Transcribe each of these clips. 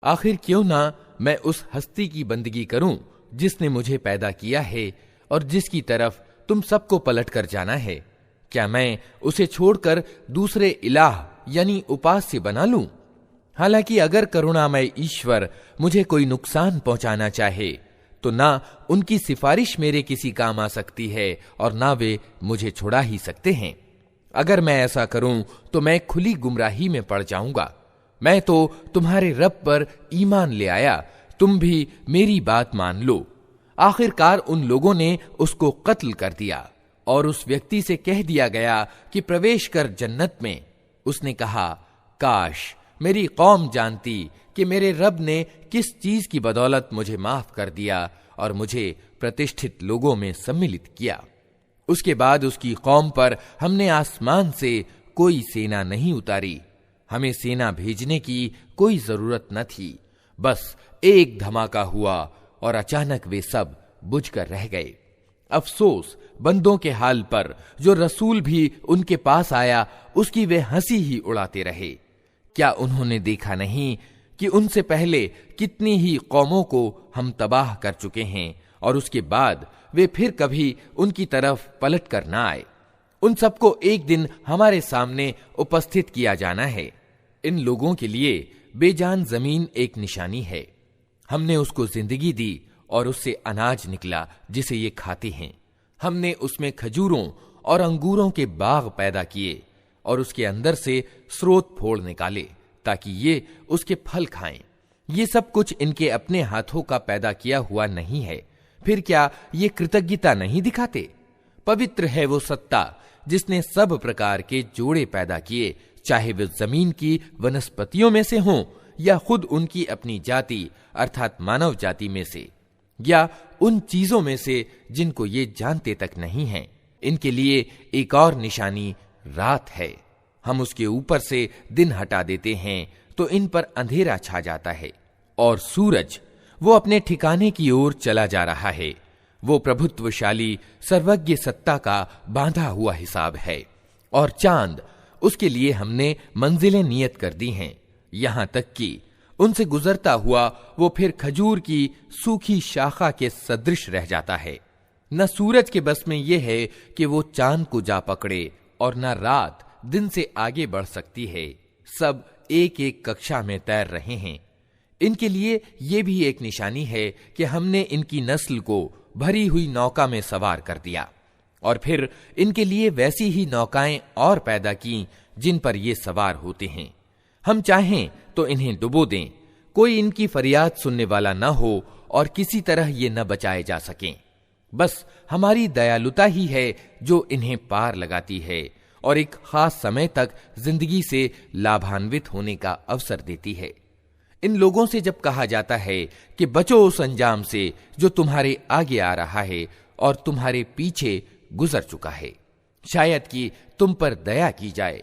आखिर क्यों ना मैं उस हस्ती की बंदगी करूं जिसने मुझे पैदा किया है और जिसकी तरफ तुम सबको पलट कर जाना है। क्या मैं उसे छोड़कर दूसरे इलाह यानी उपास्य बना लूं? हालांकि अगर करुणामय ईश्वर मुझे कोई नुकसान पहुंचाना चाहे तो ना उनकी सिफारिश मेरे किसी काम आ सकती है और ना वे मुझे छुड़ा ही सकते हैं। अगर मैं ऐसा करूं तो मैं खुली गुमराही में पड़ जाऊंगा। मैं तो तुम्हारे रब पर ईमान ले आया, तुम भी मेरी बात मान लो। आखिरकार उन लोगों ने उसको कत्ल कर दिया और उस व्यक्ति से कह दिया गया कि प्रवेश कर जन्नत में। उसने कहा, काश मेरी कौम जानती कि मेरे रब ने किस चीज की बदौलत मुझे माफ कर दिया और मुझे प्रतिष्ठित लोगों में सम्मिलित किया। उसके बाद उसकी कौम पर हमने आसमान से कोई सेना नहीं उतारी। हमें सेना भेजने की कोई जरूरत न थी। बस एक धमाका हुआ और अचानक वे सब बुझकर रह गए। अफसोस बंदों के हाल पर जो रसूल भी उनके पास आया उसकी वे हंसी ही उड़ाते रहे। क्या उन्होंने देखा नहीं कि उनसे पहले कितनी ही कौमों को हम तबाह कर चुके हैं और उसके बाद वे फिर कभी उनकी तरफ पलट कर ना आए। उन सबको एक दिन हमारे सामने उपस्थित किया जाना है। इन लोगों के लिए बेजान जमीन एक निशानी है। हमने उसको जिंदगी दी और उससे अनाज निकला जिसे ये खाते हैं। हमने उसमें खजूरों और अंगूरों के बाग पैदा किए और उसके अंदर से स्रोत फोड़ निकाले ताकि ये उसके फल खाएं। ये सब कुछ इनके अपने हाथों का पैदा किया हुआ नहीं है। फिर क्या ये कृतज्ञता नहीं दिखाते? पवित्र है वो सत्ता जिसने सब प्रकार के जोड़े पैदा किए, चाहे वे जमीन की वनस्पतियों में से हों या खुद उनकी अपनी जाति अर्थात मानव जाति में से, या उन चीजों में से जिनको ये जानते तक नहीं हैं। इनके लिए एक और निशानी रात है। हम उसके ऊपर से दिन हटा देते हैं तो इन पर अंधेरा छा जाता है। और सूरज वो अपने ठिकाने की ओर चला जा रहा है। वो प्रभुत्वशाली सर्वज्ञ सत्ता का बांधा हुआ हिसाब है। और चांद, उसके लिए हमने मंजिलें नियत कर दी हैं, यहां तक कि उनसे गुजरता हुआ वो फिर खजूर की सूखी शाखा के सदृश रह जाता है। न सूरज के बस में यह है कि वो चांद को जा पकड़े और न रात दिन से आगे बढ़ सकती है। सब एक एक कक्षा में तैर रहे हैं। इनके लिए ये भी एक निशानी है कि हमने इनकी नस्ल को भरी हुई नौका में सवार कर दिया और फिर इनके लिए वैसी ही नौकाएं और पैदा की जिन पर ये सवार होते हैं। हम चाहें तो इन्हें डुबो दें, कोई इनकी फरियाद सुनने वाला न हो और किसी तरह ये न बचाए जा सकें। बस हमारी दयालुता ही है जो इन्हें पार लगाती है और एक खास समय तक जिंदगी से लाभान्वित होने का अवसर देती है। इन लोगों से जब कहा जाता है कि बचो उस अंजाम से जो तुम्हारे आगे आ रहा है और तुम्हारे पीछे गुजर चुका है, शायद कि तुम पर दया की जाए,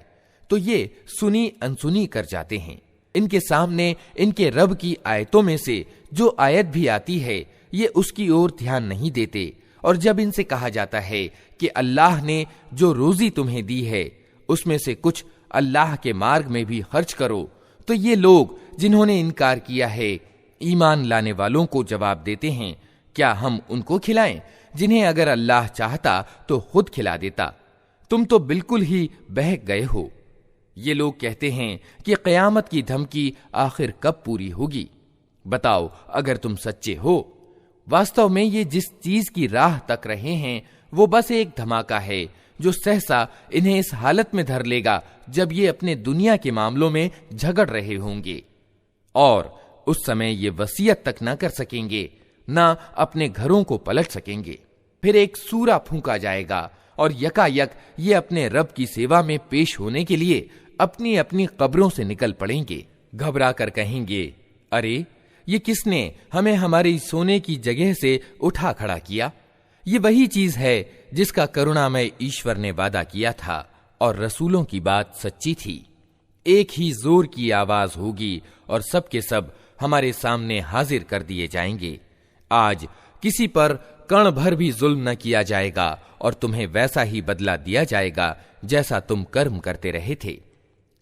तो ये सुनी अनसुनी कर जाते हैं। इनके सामने इनके रब की आयतों में से जो आयत भी आती है ये उसकी ओर ध्यान नहीं देते। और जब इनसे कहा जाता है कि अल्लाह ने जो रोजी तुम्हें दी है उसमें से कुछ अल्लाह के मार्ग में भी खर्च करो, तो ये लोग जिन्होंने इनकार किया है ईमान लाने वालों को जवाब देते हैं, क्या हम उनको खिलाएं जिन्हें अगर अल्लाह चाहता तो खुद खिला देता? तुम तो बिल्कुल ही बहक गए हो। ये लोग कहते हैं कि क़यामत की धमकी आखिर कब पूरी होगी? बताओ अगर तुम सच्चे हो। वास्तव में ये जिस चीज की राह तक रहे हैं वो बस एक धमाका है जो सहसा इन्हें इस हालत में धर लेगा जब ये अपने दुनिया के मामलों में झगड़ रहे होंगे और उस समय ये वसीयत तक न कर सकेंगे, न अपने घरों को पलट सकेंगे। फिर एक सूरा फूंका जाएगा और यकायक ये अपने रब की सेवा में पेश होने के लिए अपनी अपनी कब्रों से निकल पड़ेंगे। घबरा कर कहेंगे, अरे ये किसने हमें हमारी सोने की जगह से उठा खड़ा किया? ये वही चीज है जिसका करुणामय ईश्वर ने वादा किया था और रसूलों की बात सच्ची थी। एक ही जोर की आवाज होगी और सब के सब हमारे सामने हाजिर कर दिए जाएंगे। आज किसी पर कण भर भी जुल्म न किया जाएगा और तुम्हें वैसा ही बदला दिया जाएगा जैसा तुम कर्म करते रहे थे।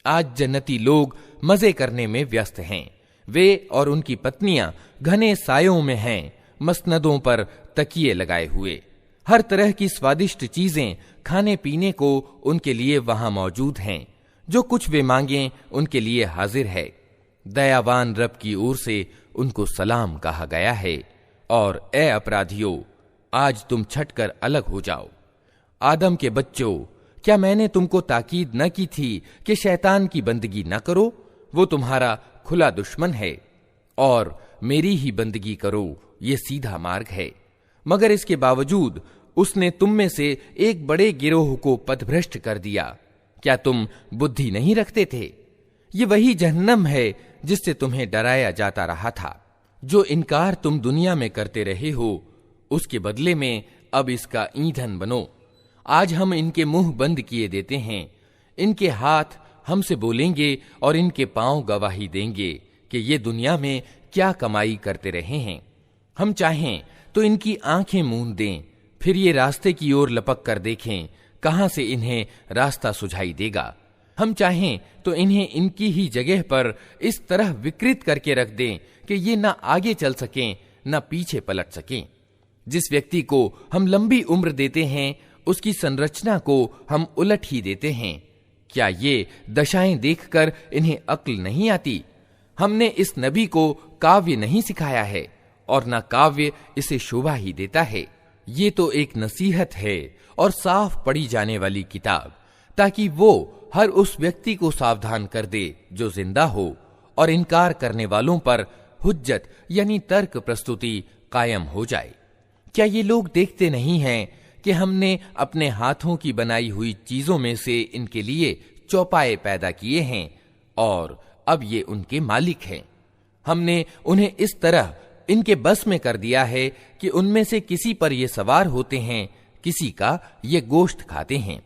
आज जन्नती लोग मजे करने में व्यस्त हैं। वे और उनकी पत्नियां घने सायों में हैं, मसनदों पर तकिए लगाए हुए। हर तरह की स्वादिष्ट चीजें खाने पीने को उनके लिए वहां मौजूद हैं। जो कुछ वे मांगें उनके लिए हाजिर है। दयावान रब की ओर से उनको सलाम कहा गया है। और ए अपराधियों, आज तुम छटकर अलग हो जाओ। आदम के बच्चों, क्या मैंने तुमको ताकीद न की थी कि शैतान की बंदगी न करो? वो तुम्हारा खुला दुश्मन है। और मेरी ही बंदगी करो, ये सीधा मार्ग है। मगर इसके बावजूद उसने तुम में से एक बड़े गिरोह को पथभ्रष्ट कर दिया। क्या तुम बुद्धि नहीं रखते थे? ये वही जहन्नम है जिससे तुम्हें डराया जाता रहा था। जो इनकार तुम दुनिया में करते रहे हो, उसके बदले में अब इसका ईंधन बनो। आज हम इनके मुंह बंद किए देते हैं। इनके हाथ हमसे बोलेंगे और इनके पांव गवाही देंगे कि ये दुनिया में क्या कमाई करते रहे हैं। हम चाहें तो इनकी आंखें मूंद दें, फिर ये रास्ते की ओर लपक कर देखें कहां से इन्हें रास्ता सुझाई देगा। हम चाहें तो इन्हें इनकी ही जगह पर इस तरह विकृत करके रख दें कि ये न आगे चल सकें न पीछे पलट सकें। जिस व्यक्ति को हम लंबी उम्र देते हैं, उसकी संरचना को हम उलट ही देते हैं। क्या ये दशाएं देखकर इन्हें अक्ल नहीं आती? हमने इस नबी को काव्य नहीं सिखाया है और न काव्य इसे शोभा ही देता है। ये तो एक नसीहत है और साफ पढ़ी जाने वाली किताब, ताकि वो हर उस व्यक्ति को सावधान कर दे जो जिंदा हो और इनकार करने वालों पर हुज्जत यानी तर्क प्रस्तुति कायम हो जाए। क्या ये लोग देखते नहीं हैं कि हमने अपने हाथों की बनाई हुई चीजों में से इनके लिए चौपाए पैदा किए हैं और अब ये उनके मालिक हैं। हमने उन्हें इस तरह इनके बस में कर दिया है कि उनमें से किसी पर ये सवार होते हैं, किसी का ये गोश्त खाते हैं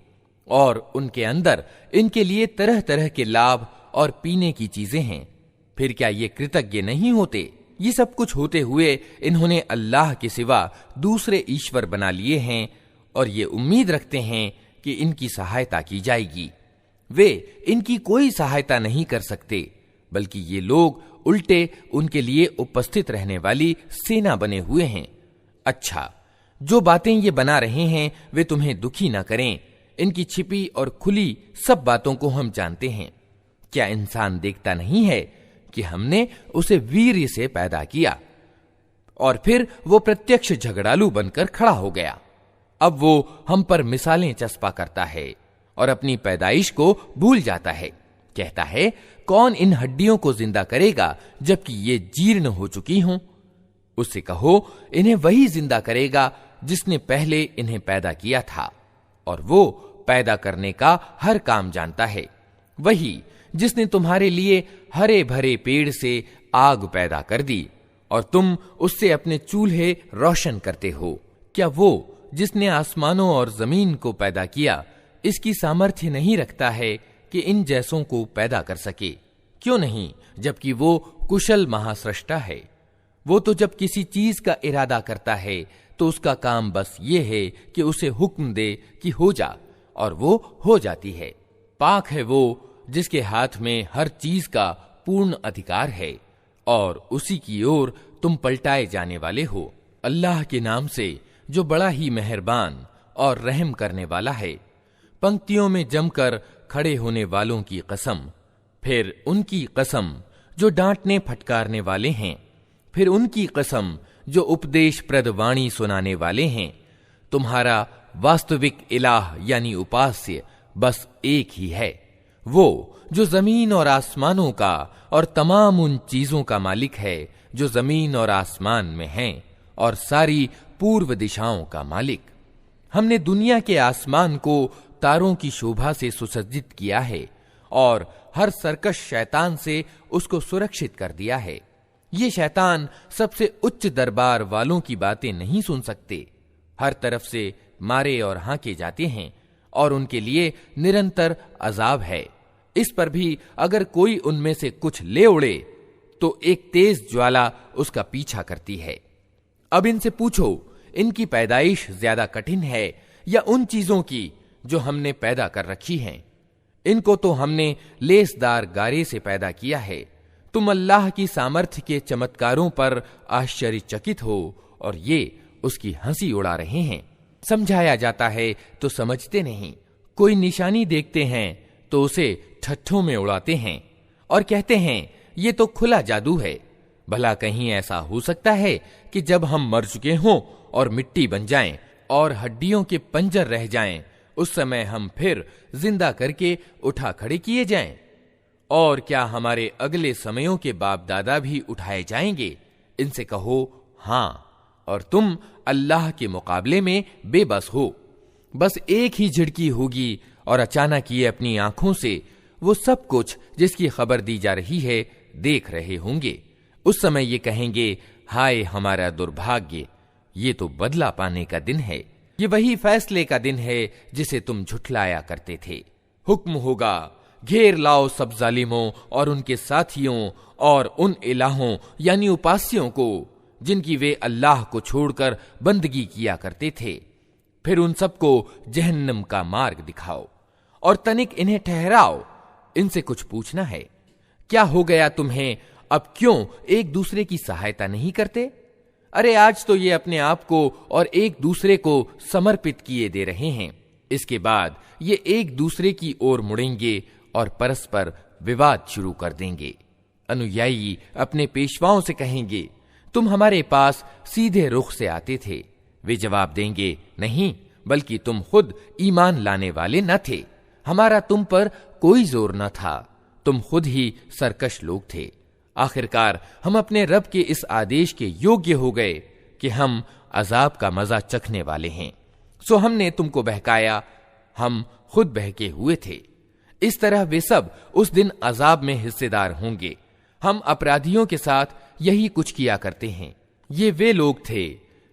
और उनके अंदर इनके लिए तरह तरह के लाभ और पीने की चीजें हैं। फिर क्या ये कृतज्ञ नहीं होते? ये सब कुछ होते हुए इन्होंने अल्लाह के सिवा दूसरे ईश्वर बना लिए हैं और ये उम्मीद रखते हैं कि इनकी सहायता की जाएगी। वे इनकी कोई सहायता नहीं कर सकते, बल्कि ये लोग उल्टे उनके लिए उपस्थित रहने वाली सेना बने हुए हैं। अच्छा, जो बातें ये बना रहे हैं वे तुम्हें दुखी ना करें। इनकी छिपी और खुली सब बातों को हम जानते हैं। क्या इंसान देखता नहीं है कि हमने उसे वीर्य से पैदा किया और फिर वो प्रत्यक्ष झगड़ालू बनकर खड़ा हो गया। अब वो हम पर मिसालें चस्पा करता है और अपनी पैदाइश को भूल जाता है। कहता है, कौन इन हड्डियों को जिंदा करेगा जबकि ये जीर्ण हो चुकी हों? उससे कहो, इन्हें वही जिंदा करेगा जिसने पहले इन्हें पैदा किया था, और वो पैदा करने का हर काम जानता है। वही जिसने तुम्हारे लिए हरे भरे पेड़ से आग पैदा कर दी और तुम उससे अपने चूल्हे रोशन करते हो। क्या वो जिसने आसमानों और जमीन को पैदा किया इसकी सामर्थ्य नहीं रखता है कि इन जैसों को पैदा कर सके? क्यों नहीं, जबकि वो कुशल महासृष्टा है। वो तो जब किसी चीज का इरादा करता है तो उसका काम बस ये है कि उसे हुक्म दे कि हो जा, और वो हो जाती है। पाक है वो जिसके हाथ में हर चीज का पूर्ण अधिकार है और उसी की ओर तुम पलटाए जाने वाले हो। अल्लाह के नाम से जो बड़ा ही मेहरबान और रहम करने वाला है। पंक्तियों में जमकर खड़े होने वालों की कसम, फिर उनकी कसम जो डांटने फटकारने वाले हैं, फिर उनकी कसम जो उपदेश प्रद वाणी सुनाने वाले हैं। तुम्हारा वास्तविक इलाह यानी उपास्य बस एक ही है, वो जो जमीन और आसमानों का और तमाम उन चीजों का मालिक है जो जमीन और आसमान में हैं, और सारी पूर्व दिशाओं का मालिक। हमने दुनिया के आसमान को तारों की शोभा से सुसज्जित किया है और हर सरकश शैतान से उसको सुरक्षित कर दिया है। ये शैतान सबसे उच्च दरबार वालों की बातें नहीं सुन सकते। हर तरफ से मारे और हांके जाते हैं और उनके लिए निरंतर अजाब है। इस पर भी अगर कोई उनमें से कुछ ले उड़े तो एक तेज ज्वाला उसका पीछा करती है। अब इनसे पूछो, इनकी पैदाइश ज्यादा कठिन है या उन चीजों की जो हमने पैदा कर रखी हैं? इनको तो हमने लेसदार गारे से पैदा किया है, तुम अल्लाह की सामर्थ्य के चमत्कारों पर आश्चर्यचकित हो और ये उसकी हंसी उड़ा रहे हैं। समझाया जाता है तो समझते नहीं, कोई निशानी देखते हैं तो उसे ठट्ठों में उड़ाते हैं और कहते हैं ये तो खुला जादू है। भला कहीं ऐसा हो सकता है कि जब हम मर चुके हों और मिट्टी बन जाएं और हड्डियों के पंजर रह जाएं, उस समय हम फिर जिंदा करके उठा खड़े किए जाएं? और क्या हमारे अगले समयों के बाप दादा भी उठाए जाएंगे? इनसे कहो हां, और तुम अल्लाह के मुकाबले में बेबस हो। बस एक ही झिड़की होगी और अचानक ये अपनी आंखों से वो सब कुछ जिसकी खबर दी जा रही है देख रहे होंगे। उस समय ये कहेंगे, हाय हमारा दुर्भाग्य, ये तो बदला पाने का दिन है, ये वही फैसले का दिन है जिसे तुम झुठलाया करते थे। हुक्म होगा, घेर लाओ सब जालिमों और उनके साथियों और उन इलाहों यानी उपास्यों को जिनकी वे अल्लाह को छोड़कर बंदगी किया करते थे। फिर उन सबको जहन्नम का मार्ग दिखाओ और तनिक इन्हें ठहराओ। इनसे कुछ पूछना है, क्या हो गया तुम्हें? अब क्यों एक दूसरे की सहायता नहीं करते? अरे आज तो ये अपने आप को और एक दूसरे को समर्पित किए दे रहे हैं। इसके बाद ये एक दूसरे की ओर मुड़ेंगे और परस्पर विवाद शुरू कर देंगे। अनुयायी अपने पेशवाओं से कहेंगे, तुम हमारे पास सीधे रुख से आते थे। वे जवाब देंगे, नहीं, बल्कि तुम खुद ईमान लाने वाले न थे। हमारा तुम पर कोई जोर न था, तुम खुद ही सरकश लोग थे। आखिरकार हम अपने रब के इस आदेश के योग्य हो गए कि हम अजाब का मजा चखने वाले हैं, सो हमने तुमको बहकाया, हम खुद बहके हुए थे। इस तरह वे सब उस दिन अजाब में हिस्सेदार होंगे। हम अपराधियों के साथ यही कुछ किया करते हैं। ये वे लोग थे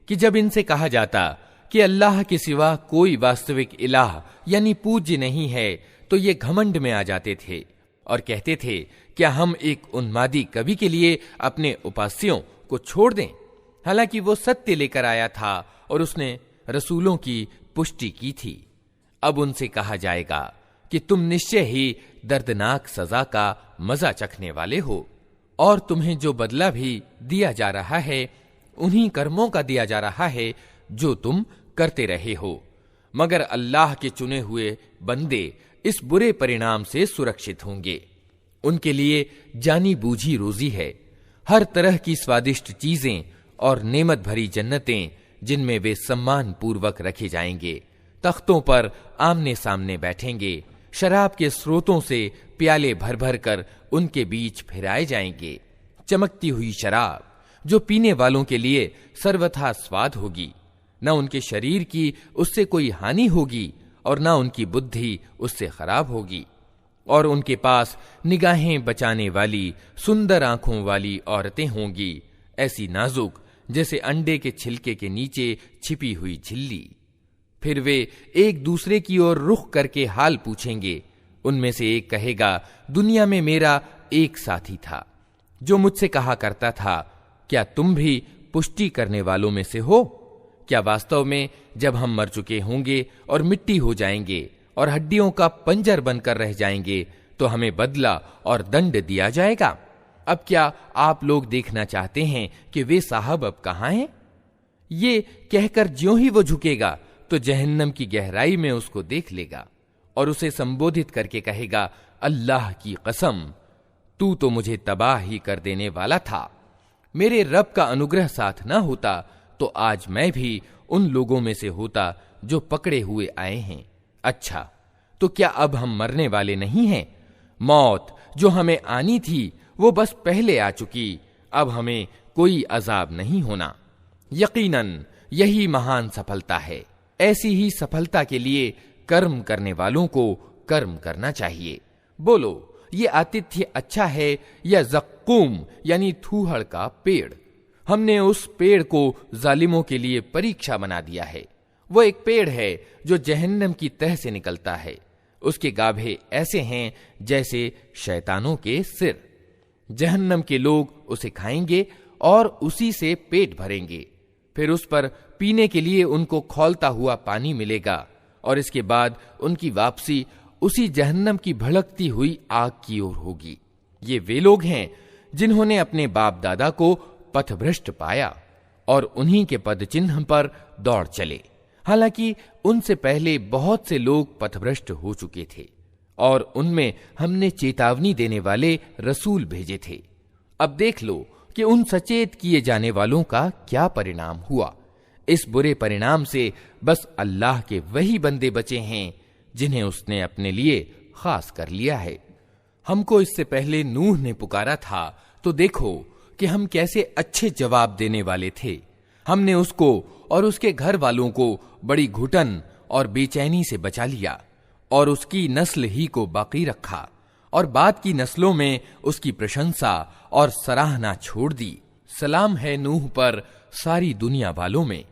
कि जब इनसे कहा जाता कि अल्लाह के सिवा कोई वास्तविक इलाह यानी पूज्य नहीं है, तो ये घमंड में आ जाते थे और कहते थे, क्या हम एक उन्मादी कवि के लिए अपने उपास्यों को छोड़ दें? हालांकि वो सत्य लेकर आया था और उसने रसूलों की पुष्टि की थी। अब उनसे कहा जाएगा कि तुम निश्चय ही दर्दनाक सजा का मजा चखने वाले हो, और तुम्हें जो बदला भी दिया जा रहा है उन्हीं कर्मों का दिया जा रहा है जो तुम करते रहे हो। मगर अल्लाह के चुने हुए बंदे इस बुरे परिणाम से सुरक्षित होंगे। उनके लिए जानी बूझी रोजी है, हर तरह की स्वादिष्ट चीजें और नेमत भरी जन्नतें जिनमें वे सम्मान पूर्वक रखे जाएंगे। तख्तों पर आमने सामने बैठेंगे, शराब के स्रोतों से प्याले भर भर कर उनके बीच फिराए जाएंगे। चमकती हुई शराब जो पीने वालों के लिए सर्वथा स्वाद होगी, न उनके शरीर की उससे कोई हानि होगी और न उनकी बुद्धि उससे खराब होगी। और उनके पास निगाहें बचाने वाली सुंदर आंखों वाली औरतें होंगी, ऐसी नाजुक जैसे अंडे के छिलके के नीचे छिपी हुई झिल्ली। फिर वे एक दूसरे की ओर रुख करके हाल पूछेंगे। उनमें से एक कहेगा, दुनिया में मेरा एक साथी था जो मुझसे कहा करता था, क्या तुम भी पुष्टि करने वालों में से हो? क्या वास्तव में जब हम मर चुके होंगे और मिट्टी हो जाएंगे और हड्डियों का पंजर बनकर रह जाएंगे तो हमें बदला और दंड दिया जाएगा? अब क्या आप लोग देखना चाहते हैं कि वे साहब अब कहां हैं? ये कहकर ज्यों ही वो झुकेगा तो जहन्नम की गहराई में उसको देख लेगा और उसे संबोधित करके कहेगा, अल्लाह की कसम, तू तो मुझे तबाह ही कर देने वाला था। मेरे रब का अनुग्रह साथ न होता तो आज मैं भी उन लोगों में से होता जो पकड़े हुए आए हैं। अच्छा, तो क्या अब हम मरने वाले नहीं हैं? मौत जो हमें आनी थी वो बस पहले आ चुकी, अब हमें कोई अजाब नहीं होना। यकीनन यही महान सफलता है। ऐसी ही सफलता के लिए कर्म करने वालों को कर्म करना चाहिए। बोलो, ये आतिथ्य अच्छा है या ज़क्कूम यानी थूहड़ का पेड़? हमने उस पेड़ को जालिमों के लिए परीक्षा बना दिया है। वो एक पेड़ है जो जहन्नम की तह से निकलता है। उसके गाभे ऐसे हैं जैसे शैतानों के सिर। जहन्नम के लोग उसे खाएंगे और उसी से पेट भरेंगे। फिर उस पर पीने के लिए उनको खौलता हुआ पानी मिलेगा और इसके बाद उनकी वापसी उसी जहन्नम की भड़कती हुई आग की ओर होगी। ये वे लोग हैं जिन्होंने अपने बाप दादा को पथभ्रष्ट पाया और उन्हीं के पद चिन्ह पर दौड़ चले। हालांकि उनसे पहले बहुत से लोग पथभ्रष्ट हो चुके थे और उनमें हमने चेतावनी देने वाले रसूल भेजे थे। अब देख लो कि उन सचेत किए जाने वालों का क्या परिणाम हुआ। इस बुरे परिणाम से बस अल्लाह के वही बंदे बचे हैं जिन्हें उसने अपने लिए खास कर लिया है। हमको इससे पहले नूह ने पुकारा था तो देखो कि हम कैसे अच्छे जवाब देने वाले थे। हमने उसको और उसके घर वालों को बड़ी घुटन और बेचैनी से बचा लिया और उसकी नस्ल ही को बाकी रखा और बाद की नस्लों में उसकी प्रशंसा और सराहना छोड़ दी। सलाम है नूह पर सारी दुनिया वालों में।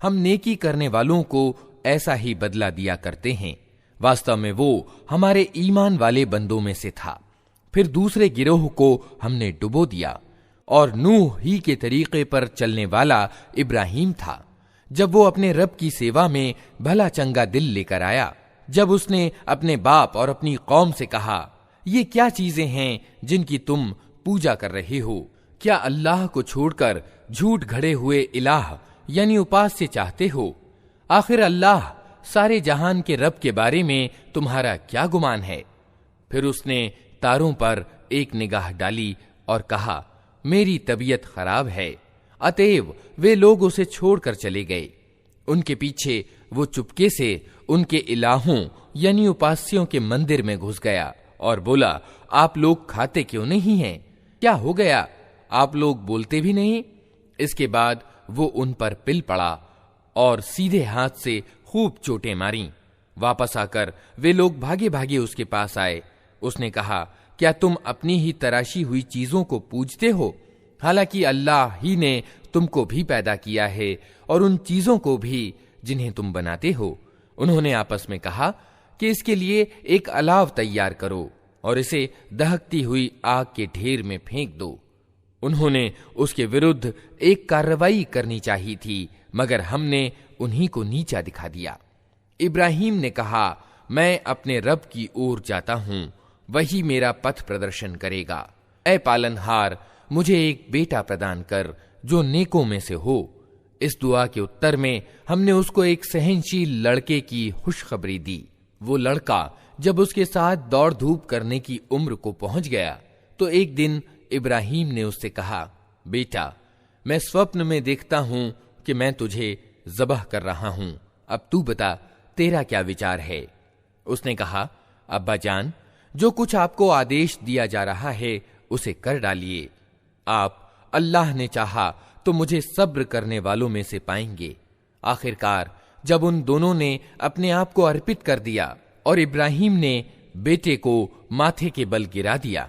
हम नेकी करने वालों को ऐसा ही बदला दिया करते हैं। वास्तव में वो हमारे ईमान वाले बंदों में से था। फिर दूसरे गिरोह को हमने डुबो दिया और नूह ही के तरीके पर चलने वाला इब्राहिम था। जब वो अपने रब की सेवा में भला चंगा दिल लेकर आया, जब उसने अपने बाप और अपनी कौम से कहा, ये क्या चीजें हैं जिनकी तुम पूजा कर रहे हो? क्या अल्लाह को छोड़कर झूठ घड़े हुए इलाह यानी उपास्य चाहते हो? आखिर अल्लाह सारे जहान के रब के बारे में तुम्हारा क्या गुमान है? फिर उसने तारों पर एक निगाह डाली और कहा, मेरी तबीयत खराब है। अतएव वे लोग उसे छोड़कर चले गए। उनके पीछे वो चुपके से उनके इलाहों यानी उपास्यों के मंदिर में घुस गया और बोला, आप लोग खाते क्यों नहीं हैं? क्या हो गया? आप लोग बोलते भी नहीं? इसके बाद वो उन पर पिल पड़ा और सीधे हाथ से खूब चोटें मारी। वापस आकर वे लोग भागे भागे उसके पास आए। उसने कहा, क्या तुम अपनी ही तराशी हुई चीजों को पूजते हो? हालांकि अल्लाह ही ने तुमको भी पैदा किया है और उन चीजों को भी जिन्हें तुम बनाते हो। उन्होंने आपस में कहा कि इसके लिए एक अलाव तैयार करो और इसे दहकती हुई आग के ढेर में फेंक दो। उन्होंने उसके विरुद्ध एक कार्रवाई करनी चाहिए थी, मगर हमने उन्हीं को नीचा दिखा दिया। इब्राहिम ने कहा, मैं अपने रब की ओर जाता हूं, वही मेरा पथ प्रदर्शन करेगा। ऐ पालनहार, मुझे एक बेटा प्रदान कर जो नेकों में से हो। इस दुआ के उत्तर में हमने उसको एक सहनशील लड़के की खुशखबरी दी। वो लड़का जब उसके साथ दौड़ धूप करने की उम्र को पहुंच गया तो एक दिन इब्राहिम ने उससे कहा, बेटा, मैं स्वप्न में देखता हूं कि मैं तुझे ज़बह कर रहा हूं। अब तू बता, तेरा क्या विचार है? उसने कहा, अब्बा जान, जो कुछ आपको आदेश दिया जा रहा है उसे कर डालिए। आप अल्लाह ने चाहा तो मुझे सब्र करने वालों में से पाएंगे। आखिरकार जब उन दोनों ने अपने आप को अर्पित कर दिया और इब्राहिम ने बेटे को माथे के बल गिरा दिया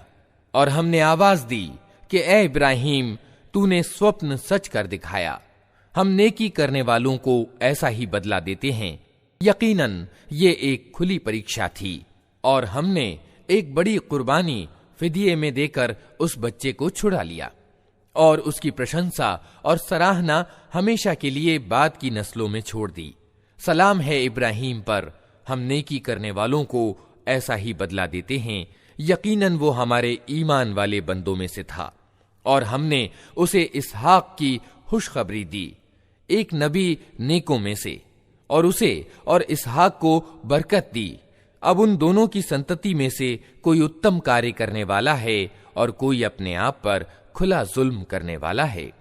और हमने आवाज दी कि ए इब्राहिम, तूने स्वप्न सच कर दिखाया। हम नेकी करने वालों को ऐसा ही बदला देते हैं। यकीनन ये एक खुली परीक्षा थी और हमने एक बड़ी कुर्बानी फिदिये में देकर उस बच्चे को छुड़ा लिया और उसकी प्रशंसा और सराहना हमेशा के लिए बाद की नस्लों में छोड़ दी। सलाम है इब्राहिम पर, हम नेकी करने वालों को ऐसा ही बदला देते हैं। यकीनन वो हमारे ईमान वाले बंदों में से था और हमने उसे इसहाक की खुशखबरी दी, एक नबी नेकों में से, और उसे और इसहाक को बरकत दी। अब उन दोनों की संतति में से कोई उत्तम कार्य करने वाला है और कोई अपने आप पर खुला जुल्म करने वाला है।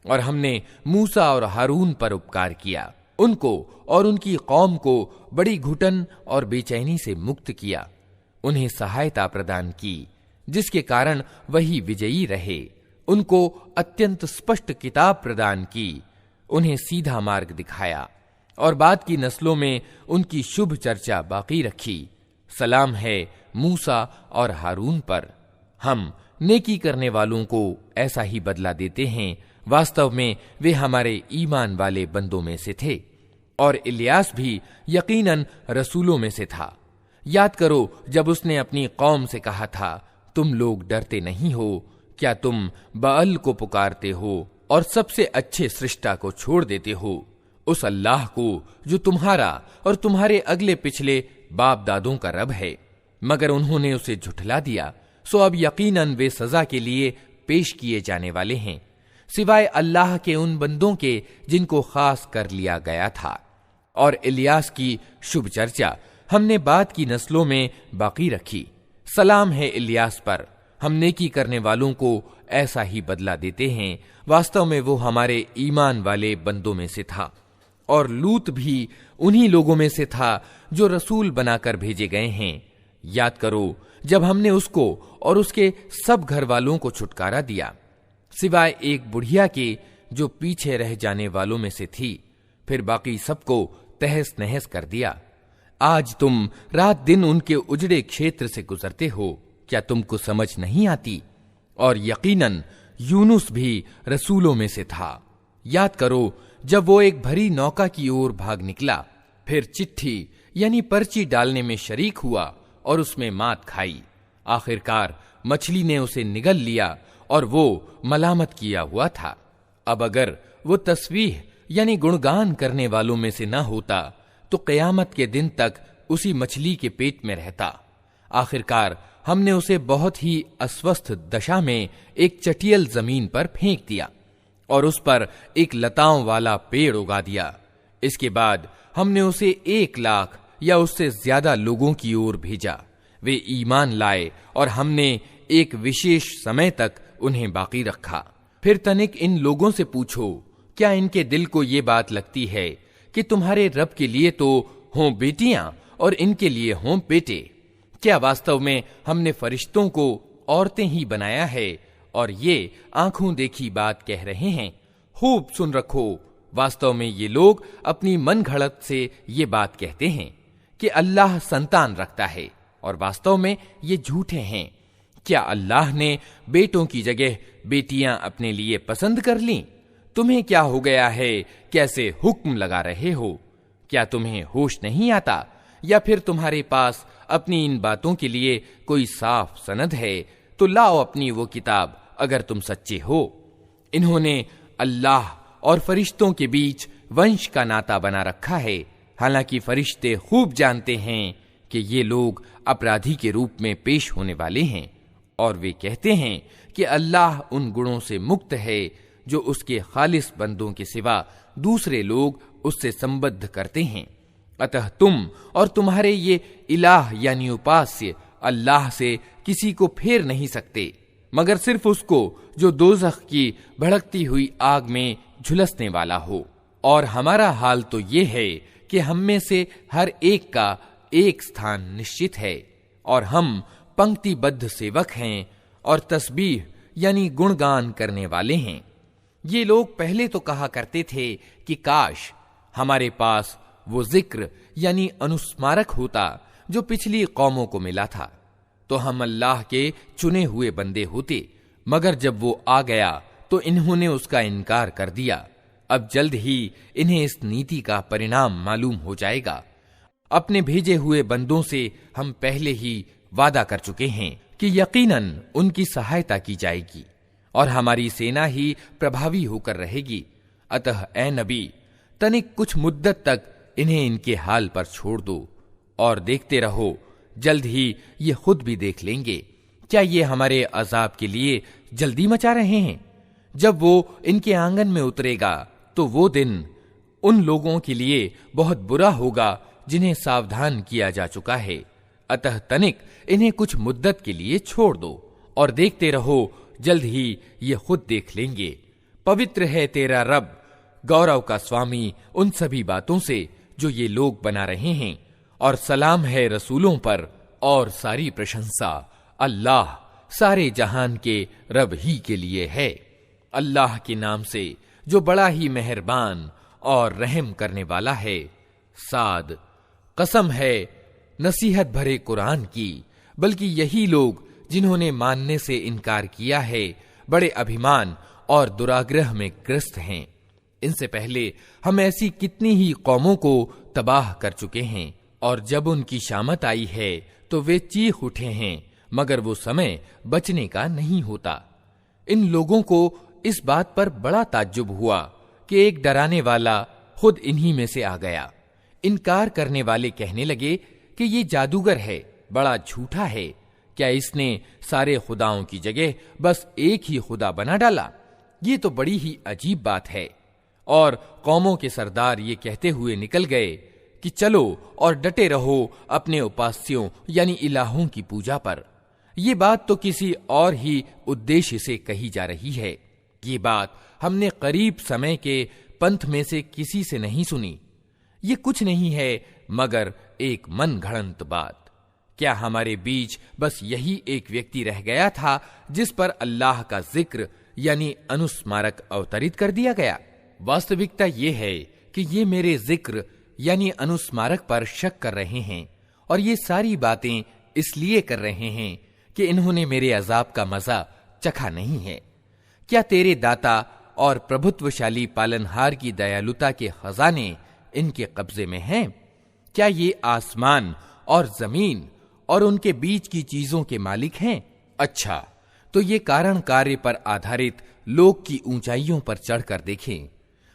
और हमने मूसा और हारून पर उपकार किया, उनको और उनकी कौम को बड़ी घुटन और बेचैनी से मुक्त किया, उन्हें सहायता प्रदान की जिसके कारण वही विजयी रहे, उनको अत्यंत स्पष्ट किताब प्रदान की, उन्हें सीधा मार्ग दिखाया और बाद की नस्लों में उनकी शुभ चर्चा बाकी रखी। सलाम है मूसा और हारून पर। हम नेकी करने वालों को ऐसा ही बदला देते हैं। वास्तव में वे हमारे ईमान वाले बंदों में से थे और इलियास भी यकीनन रसूलों में से था। याद करो जब उसने अपनी कौम से कहा था, तुम लोग डरते नहीं हो? क्या तुम बाअल को पुकारते हो और सबसे अच्छे सृष्टा को छोड़ देते हो, उस अल्लाह को जो तुम्हारा और तुम्हारे अगले पिछले बाप दादों का रब है? मगर उन्होंने उसे झुठला दिया, सो अब यकीनन वे सजा के लिए पेश किए जाने वाले हैं, सिवाय अल्लाह के उन बंदों के जिनको खास कर लिया गया था। और इलियास की शुभ चर्चा हमने बाद की नस्लों में बाकी रखी। सलाम है इलियास पर, हम नेकी करने वालों को ऐसा ही बदला देते हैं। वास्तव में वो हमारे ईमान वाले बंदों में से था। और लूत भी उन्हीं लोगों में से था जो रसूल बनाकर भेजे गए हैं। याद करो जब हमने उसको और उसके सब घर वालों को छुटकारा दिया, सिवाय एक बुढ़िया के जो पीछे रह जाने वालों में से थी, फिर बाकी सबको तहस नहस कर दिया। आज तुम रात दिन उनके उजड़े क्षेत्र से गुजरते हो, क्या तुमको समझ नहीं आती? और यकीनन यूनुस भी रसूलों में से था। याद करो जब वो एक भरी नौका की ओर भाग निकला, फिर चिट्ठी यानी पर्ची डालने में शरीक हुआ और उसमें मात खाई। आखिरकार मछली ने उसे निगल लिया और वो मलामत किया हुआ था। अब अगर वो तस्वीह यानी गुणगान करने वालों में से न होता तो क़यामत के दिन तक उसी मछली के पेट में रहता। आखिरकार हमने उसे बहुत ही अस्वस्थ दशा में एक चटियल जमीन पर फेंक दिया और उस पर एक लताओं वाला पेड़ उगा दिया। इसके बाद हमने उसे 1 लाख या उससे ज्यादा लोगों की ओर भेजा। वे ईमान लाए और हमने एक विशेष समय तक उन्हें बाकी रखा। फिर तनिक इन लोगों से पूछो, क्या इनके दिल को ये बात लगती है कि तुम्हारे रब के लिए तो हों बेटियां और इनके लिए हों बेटे? क्या वास्तव में हमने फरिश्तों को औरतें ही बनाया है और ये आंखों देखी बात कह रहे हैं? खूब सुन रखो, वास्तव में ये लोग अपनी मन घड़त से ये बात कहते हैं कि अल्लाह संतान रखता है, और वास्तव में ये झूठे हैं। क्या अल्लाह ने बेटों की जगह बेटियां अपने लिए पसंद कर लीं? तुम्हें क्या हो गया है, कैसे हुक्म लगा रहे हो? क्या तुम्हें होश नहीं आता? या फिर तुम्हारे पास अपनी इन बातों के लिए कोई साफ सनद है? तो लाओ अपनी वो किताब अगर तुम सच्चे हो। इन्होंने अल्लाह और फरिश्तों के बीच वंश का नाता बना रखा है, हालांकि फरिश्ते खूब जानते हैं कि ये लोग अपराधी के रूप में पेश होने वाले हैं। और वे कहते हैं कि अल्लाह उन गुणों से मुक्त है जो उसके खालिस बंदों के सिवा दूसरे लोग उससे संबद्ध करते हैं। अतः तुम और तुम्हारे ये इलाह यानी उपास्य अल्लाह से किसी को फेर नहीं सकते, मगर सिर्फ उसको जो दोज़ख की भड़कती हुई आग में झुलसने वाला हो। और हमारा हाल तो ये है कि हम में से हर एक का एक स्थान निश्चित है, और हम पंक्तिबद्ध सेवक हैं और तस्बीह यानी गुणगान करने वाले हैं। ये लोग पहले तो कहा करते थे कि काश हमारे पास वो जिक्र यानी अनुस्मारक होता जो पिछली कौमों को मिला था, तो हम अल्लाह के चुने हुए बंदे होते। मगर जब वो आ गया तो इन्होंने उसका इनकार कर दिया। अब जल्द ही इन्हें इस नीति का परिणाम मालूम हो जाएगा। अपने भेजे हुए बंदों से हम पहले ही वादा कर चुके हैं कि यकीनन उनकी सहायता की जाएगी और हमारी सेना ही प्रभावी होकर रहेगी। अतः ए नबी, तनिक कुछ मुद्दत तक इन्हें इनके हाल पर छोड़ दो और देखते रहो, जल्द ही ये खुद भी देख लेंगे। क्या ये हमारे अजाब के लिए जल्दी मचा रहे हैं? जब वो इनके आंगन में उतरेगा तो वो दिन उन लोगों के लिए बहुत बुरा होगा जिन्हें सावधान किया जा चुका है। अतः तनिक इन्हें कुछ मुद्दत के लिए छोड़ दो और देखते रहो, जल्द ही ये खुद देख लेंगे। पवित्र है तेरा रब, गौरव का स्वामी उन सभी बातों से जो ये लोग बना रहे हैं, और सलाम है रसूलों पर, और सारी प्रशंसा अल्लाह सारे जहान के रब ही के लिए है। अल्लाह के नाम से जो बड़ा ही मेहरबान और रहम करने वाला है। साद, कसम है नसीहत भरे कुरान की, बल्कि यही लोग जिन्होंने मानने से इनकार किया है बड़े अभिमान और दुराग्रह में ग्रस्त हैं। इनसे पहले हम ऐसी कितनी ही कौमों को तबाह कर चुके हैं, और जब उनकी शामत आई है तो वे चीख उठे हैं, मगर वो समय बचने का नहीं होता। इन लोगों को इस बात पर बड़ा ताज्जुब हुआ कि एक डराने वाला खुद इन्हीं में से आ गया। इनकार करने वाले कहने लगे कि ये जादूगर है, बड़ा झूठा है। क्या इसने सारे खुदाओं की जगह बस एक ही खुदा बना डाला? ये तो बड़ी ही अजीब बात है। और कौमों के सरदार ये कहते हुए निकल गए कि चलो और डटे रहो अपने उपास्यों यानी इलाहों की पूजा पर। ये बात तो किसी और ही उद्देश्य से कही जा रही है। ये बात हमने करीब समय के पंथ में से किसी से नहीं सुनी। ये कुछ नहीं है मगर एक मन घड़ंत बात। क्या हमारे बीच बस यही एक व्यक्ति रह गया था जिस पर अल्लाह का जिक्र यानी अनुस्मारक अवतरित कर दिया गया? वास्तविकता ये है कि ये मेरे जिक्र यानी अनुस्मारक पर शक कर रहे हैं और ये सारी बातें इसलिए कर रहे हैं कि इन्होंने मेरे अजाब का मजा चखा नहीं है। क्या तेरे दाता और प्रभुत्वशाली पालनहार की दयालुता के खजाने इनके कब्जे में हैं? क्या ये आसमान और जमीन और उनके बीच की चीजों के मालिक हैं? अच्छा, तो ये कारण कार्य पर आधारित लोक की ऊंचाइयों पर चढ़कर देखें।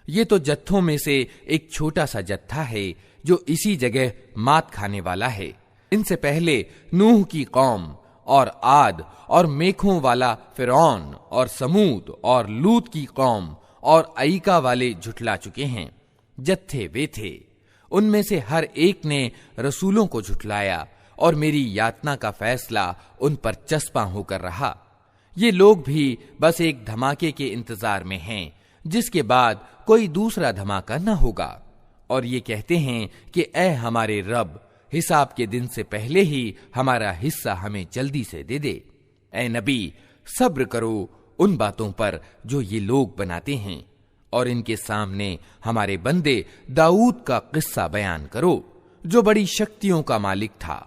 ये तो जत्थों में से एक छोटा सा जत्था है जो इसी जगह मात खाने वाला है। इनसे पहले नूह की कौम और आद और मेखों वाला फिरौन और समूद और लूत की कौम और अईका वाले झुठला चुके हैं। जत्थे वे थे, उनमें से हर एक ने रसूलों को झुठलाया और मेरी यातना का फैसला उन पर चस्पा होकर रहा। ये लोग भी बस एक धमाके के इंतजार में हैं जिसके बाद कोई दूसरा धमाका न होगा, और ये कहते हैं कि ऐ हमारे रब, हिसाब के दिन से पहले ही हमारा हिस्सा हमें जल्दी से दे दे। ऐ नबी, सब्र करो उन बातों पर जो ये लोग बनाते हैं, और इनके सामने हमारे बंदे दाऊद का किस्सा बयान करो जो बड़ी शक्तियों का मालिक था,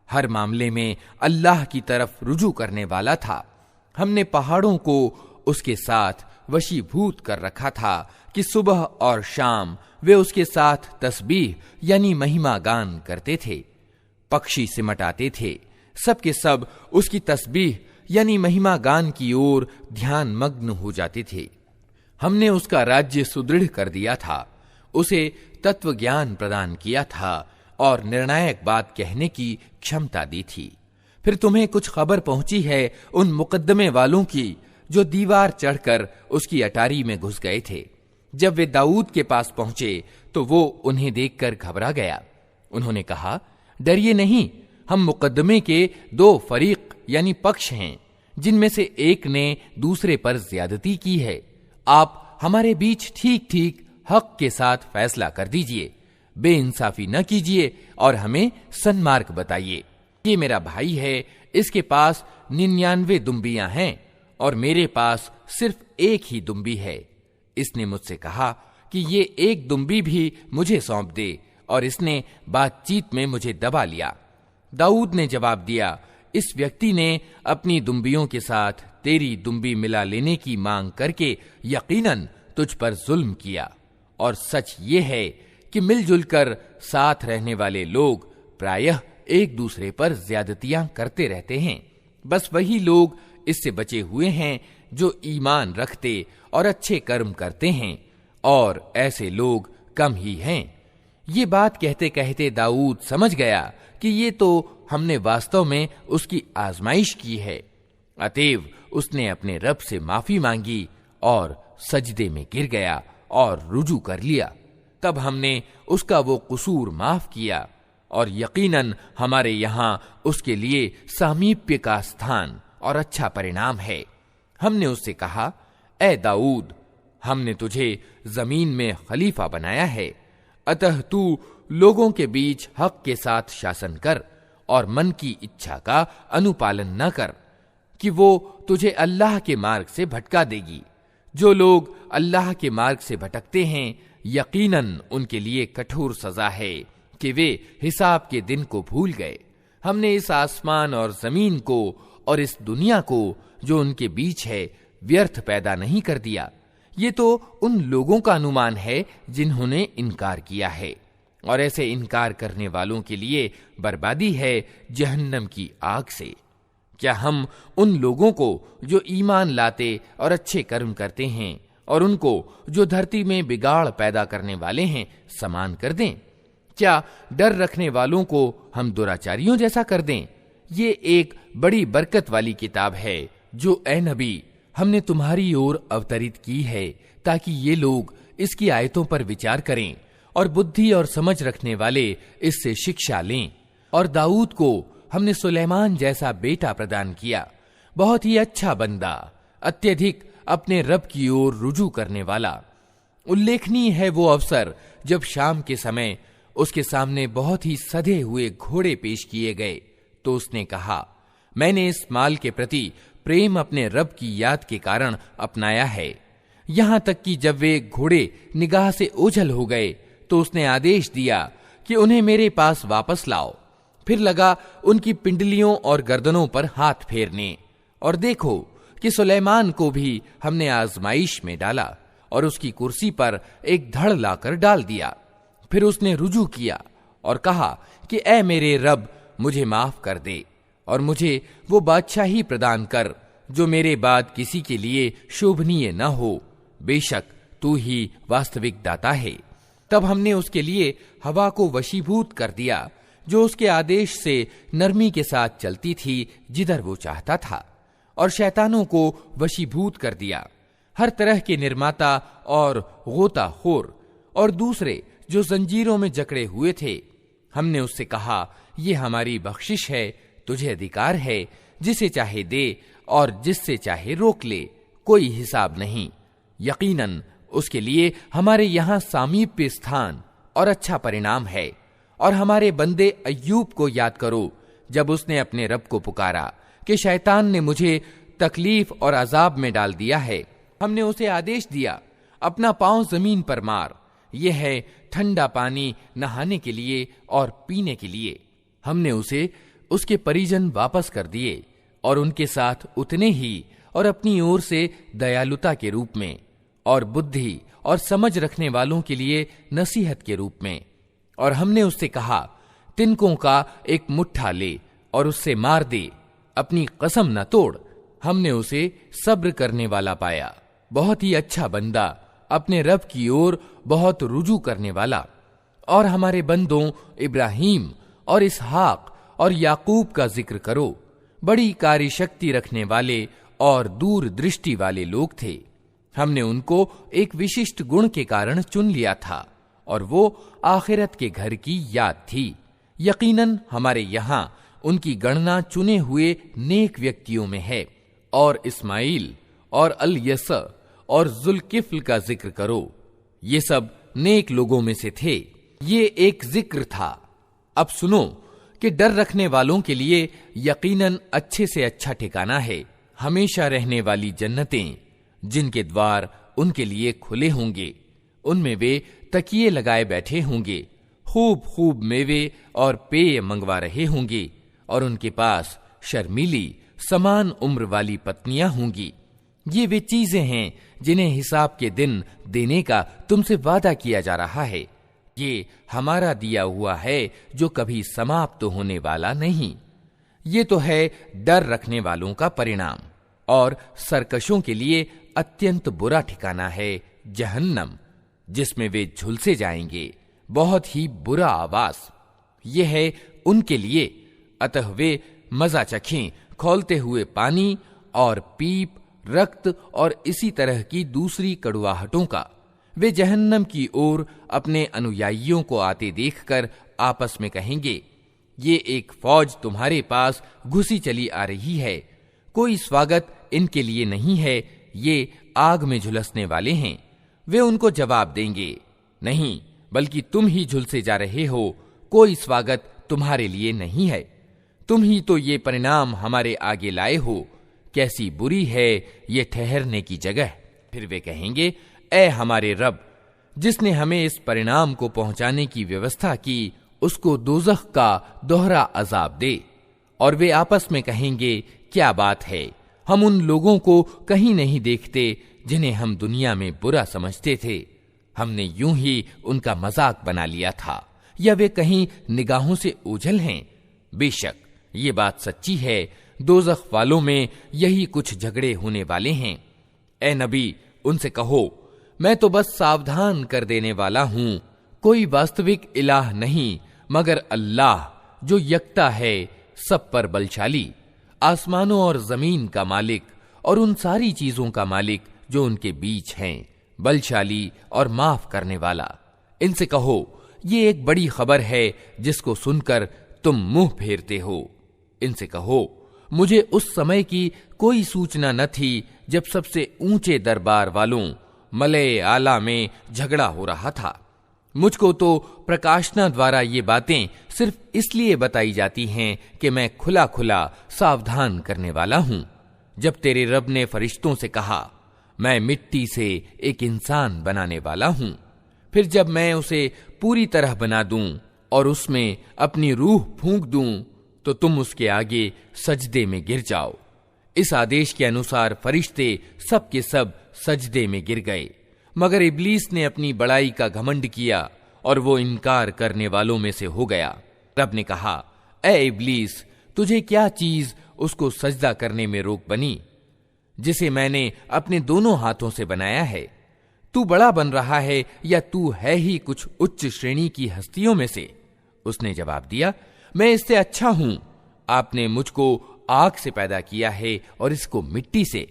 हर मामले में अल्लाह की तरफ रुजू करने वाला था। हमने पहाड़ों को उसके साथ वशीभूत कर रखा था कि सुबह और शाम वे उसके साथ तस्बीह यानी महिमा गान करते थे। पक्षी सिमट आते थे, सबके सब उसकी तस्बीह यानी महिमा गान की ओर ध्यान मग्न हो जाते थे। हमने उसका राज्य सुदृढ़ कर दिया था, उसे तत्व ज्ञान प्रदान किया था और निर्णायक बात कहने की क्षमता दी थी। फिर तुम्हें कुछ खबर पहुंची है उन मुकद्दमे वालों की जो दीवार चढ़कर उसकी अटारी में घुस गए थे। जब वे दाऊद के पास पहुंचे तो वो उन्हें देखकर घबरा गया। उन्होंने कहा, डरिए नहीं, हम मुकद्दमे के दो फरीक यानी पक्ष हैं जिनमें से एक ने दूसरे पर ज्यादती की है। आप हमारे बीच ठीक ठीक हक के साथ फैसला कर दीजिए, बेइंसाफी न कीजिए और हमें सन्मार्ग बताइए। ये मेरा भाई है, इसके पास 99 दुम्बियां हैं और मेरे पास सिर्फ एक ही दुम्बी है। इसने मुझसे कहा कि ये एक दुम्बी भी मुझे सौंप दे, और इसने बातचीत में मुझे दबा लिया। दाऊद ने जवाब दिया, इस व्यक्ति ने अपनी दुम्बियों के साथ तेरी दुम्बी मिला लेने की मांग करके यकीनन तुझ पर जुल्म किया, और सच ये है कि मिलजुल कर साथ रहने वाले लोग प्रायः एक दूसरे पर ज्यादतियां करते रहते हैं। बस वही लोग इससे बचे हुए हैं जो ईमान रखते और अच्छे कर्म करते हैं, और ऐसे लोग कम ही हैं। ये बात कहते कहते दाऊद समझ गया कि ये तो हमने वास्तव में उसकी आजमाइश की है। अतएव उसने अपने रब से माफी मांगी और सजदे में गिर गया और रुजू कर लिया। तब हमने उसका वो कसूर माफ किया, और यकीनन हमारे यहाँ उसके लिए सामीप्य का स्थान और अच्छा परिणाम है। हमने उससे कहा, ए दाऊद, हमने तुझे जमीन में खलीफा बनाया है, अतः तू लोगों के बीच हक के साथ शासन कर और मन की इच्छा का अनुपालन न कर कि वो तुझे अल्लाह के मार्ग से भटका देगी। जो लोग अल्लाह के मार्ग से भटकते हैं, यकीनन उनके लिए कठोर सजा है कि वे हिसाब के दिन को भूल गए। हमने इस आसमान और जमीन को और इस दुनिया को जो उनके बीच है व्यर्थ पैदा नहीं कर दिया। ये तो उन लोगों का अनुमान है जिन्होंने इनकार किया है, और ऐसे इनकार करने वालों के लिए बर्बादी है जहन्नम की आग से। क्या हम उन लोगों को जो ईमान लाते और अच्छे कर्म करते हैं और उनको जो धरती में बिगाड़ पैदा करने वाले हैं समान कर दें? क्या डर रखने वालों को हम दुराचारियों जैसा कर दें, ये एक बड़ी बरकत वाली किताब है जो ए नबी हमने तुम्हारी ओर अवतरित की है, ताकि ये लोग इसकी आयतों पर विचार करें और बुद्धि और समझ रखने वाले इससे शिक्षा लें। और दाऊद को हमने सुलेमान जैसा बेटा प्रदान किया, बहुत ही अच्छा बंदा, अत्यधिक अपने रब की ओर रुजू करने वाला। उल्लेखनीय है वो अवसर जब शाम के समय उसके सामने बहुत ही सधे हुए घोड़े पेश किए गए, तो उसने कहा, मैंने इस माल के प्रति प्रेम अपने रब की याद के कारण अपनाया है। यहां तक कि जब वे घोड़े निगाह से ओझल हो गए तो उसने आदेश दिया कि उन्हें मेरे पास वापस लाओ। फिर लगा उनकी पिंडलियों और गर्दनों पर हाथ फेरने। और देखो कि सुलेमान को भी हमने आजमाइश में डाला और उसकी कुर्सी पर एक धड़ लाकर डाल दिया। फिर उसने रुजू किया और कहा कि ऐ मेरे रब, मुझे माफ कर दे और मुझे वो बादशाही प्रदान कर जो मेरे बाद किसी के लिए शोभनीय न हो। बेशक तू ही वास्तविक दाता है। तब हमने उसके लिए हवा को वशीभूत कर दिया, जो उसके आदेश से नरमी के साथ चलती थी जिधर वो चाहता था, और शैतानों को वशीभूत कर दिया, हर तरह के निर्माता और गोताखोर और दूसरे जो जंजीरों में जकड़े हुए थे। हमने उससे कहा, ये हमारी बख्शिश है, तुझे अधिकार है, जिसे चाहे दे और जिससे चाहे रोक ले, कोई हिसाब नहीं। यकीनन उसके लिए हमारे यहाँ सामीप्य स्थान और अच्छा परिणाम है। और हमारे बंदे अय्यूब को याद करो, जब उसने अपने रब को पुकारा कि शैतान ने मुझे तकलीफ और अजाब में डाल दिया है। हमने उसे आदेश दिया, अपना पांव जमीन पर मार, यह है ठंडा पानी नहाने के लिए और पीने के लिए। हमने उसे उसके परिजन वापस कर दिए और उनके साथ उतने ही और अपनी ओर से दयालुता के रूप में और बुद्धि और समझ रखने वालों के लिए नसीहत के रूप में। और हमने उससे कहा, तिनकों का एक मुट्ठा ले और उससे मार दे, अपनी कसम न तोड़। हमने उसे सब्र करने वाला पाया, बहुत ही अच्छा बंदा, अपने रब की ओर बहुत रुजू करने वाला। और हमारे बंदों इब्राहिम और इसहाक और याकूब का जिक्र करो, बड़ी कार्यशक्ति रखने वाले और दूर दृष्टि वाले लोग थे। हमने उनको एक विशिष्ट गुण के कारण चुन लिया था, और वो आखिरत के घर की याद थी। यकीनन हमारे यहाँ उनकी गणना चुने हुए नेक व्यक्तियों में है। और इस्माइल और अल-यस और जुल्किफ्ल का जिक्र करो, ये सब नेक लोगों में से थे। ये एक जिक्र था। अब सुनो कि डर रखने वालों के लिए यकीनन अच्छे से अच्छा ठिकाना है, हमेशा रहने वाली जन्नतें, जिनके द्वार उनके लिए खुले होंगे। उनमें वे तकिए लगाए बैठे होंगे, खूब खूब मेवे और पेय मंगवा रहे होंगे, और उनके पास शर्मीली समान उम्र वाली पत्नियां होंगी। ये वे चीजें हैं जिन्हें हिसाब के दिन देने का तुमसे वादा किया जा रहा है। ये हमारा दिया हुआ है जो कभी समाप्त होने वाला नहीं। ये तो है डर रखने वालों का परिणाम। और सरकशों के लिए अत्यंत बुरा ठिकाना है जहन्नम, जिसमें वे झुलसे जाएंगे, बहुत ही बुरा आवास। ये है उनके लिए, अतः वे मजा चखें खौलते हुए पानी और पीप, रक्त और इसी तरह की दूसरी कड़ुआहटों का। वे जहन्नम की ओर अपने अनुयायियों को आते देखकर आपस में कहेंगे, ये एक फौज तुम्हारे पास घुसी चली आ रही है, कोई स्वागत इनके लिए नहीं है, ये आग में झुलसने वाले हैं। वे उनको जवाब देंगे, नहीं, बल्कि तुम ही झुलसे जा रहे हो, कोई स्वागत तुम्हारे लिए नहीं है। तुम ही तो ये परिणाम हमारे आगे लाए हो, कैसी बुरी है ये ठहरने की जगह। फिर वे कहेंगे, ऐ हमारे रब, जिसने हमें इस परिणाम को पहुंचाने की व्यवस्था की, उसको दोज़ख का दोहरा अजाब दे। और वे आपस में कहेंगे, क्या बात है, हम उन लोगों को कहीं नहीं देखते जिन्हें हम दुनिया में बुरा समझते थे। हमने यूं ही उनका मजाक बना लिया था, या वे कहीं निगाहों से ओझल हैं। बेशक ये बात सच्ची है, दोज़ख वालों में यही कुछ झगड़े होने वाले हैं। ए नबी, उनसे कहो, मैं तो बस सावधान कर देने वाला हूं, कोई वास्तविक इलाह नहीं मगर अल्लाह, जो यकता है, सब पर बलशाली, आसमानों और जमीन का मालिक और उन सारी चीजों का मालिक जो उनके बीच हैं, बलशाली और माफ करने वाला। इनसे कहो, ये एक बड़ी खबर है जिसको सुनकर तुम मुंह फेरते हो। इनसे कहो, मुझे उस समय की कोई सूचना न थी जब सबसे ऊंचे दरबार वालों मलए आला में झगड़ा हो रहा था। मुझको तो प्रकाशना द्वारा ये बातें सिर्फ इसलिए बताई जाती हैं कि मैं खुला खुला सावधान करने वाला हूं। जब तेरे रब ने फरिश्तों से कहा, मैं मिट्टी से एक इंसान बनाने वाला हूं, फिर जब मैं उसे पूरी तरह बना दूं और उसमें अपनी रूह फूंक दूं, तो तुम उसके आगे सजदे में गिर जाओ। इस आदेश के अनुसार फरिश्ते सब के सब सजदे में गिर गए, मगर इब्लीस ने अपनी बड़ाई का घमंड किया और वो इनकार करने वालों में से हो गया। रब ने कहा, ए इब्लीस, तुझे क्या चीज उसको सजदा करने में रोक बनी जिसे मैंने अपने दोनों हाथों से बनाया है? तू बड़ा बन रहा है या तू है ही कुछ उच्च श्रेणी की हस्तियों में से? उसने जवाब दिया, मैं इससे अच्छा हूं। आपने मुझको आग से पैदा किया है और इसको मिट्टी से।